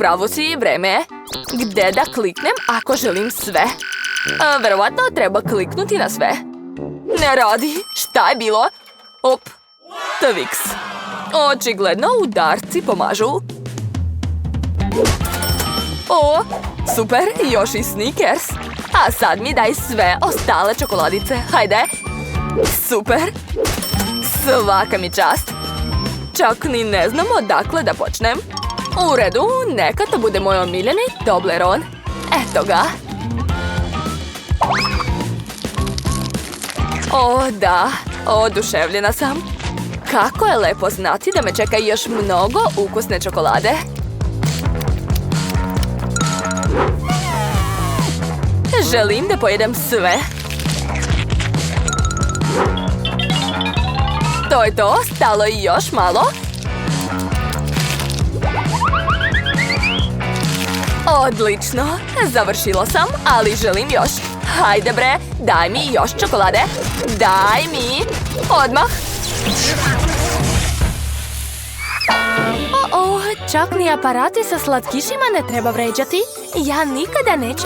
pravu si, vreme je. Gde da kliknem ako želim sve? Verovatno treba kliknuti na sve. Ne radi. Šta je bilo? Op. Twix. Očigledno udarci pomažu. O, super, još i Snickers. A sad mi daj sve ostale čokoladice. Hajde. Super. Svaka mi čast. Čak ni ne znam odakle da počnem. U redu, neka to bude moj omiljeni Toblerone. Eto ga. O, da, oduševljena sam. Kako je lepo znati da me čeka još mnogo ukusne čokolade. Želim da pojedem sve. To je to, stalo i još malo. Odlično, završilo sam, ali želim još. Hajde bre, daj mi još čokolade. Daj mi, odmah. Čak ni aparati sa slatkišima ne treba vređati. Ja nikada neću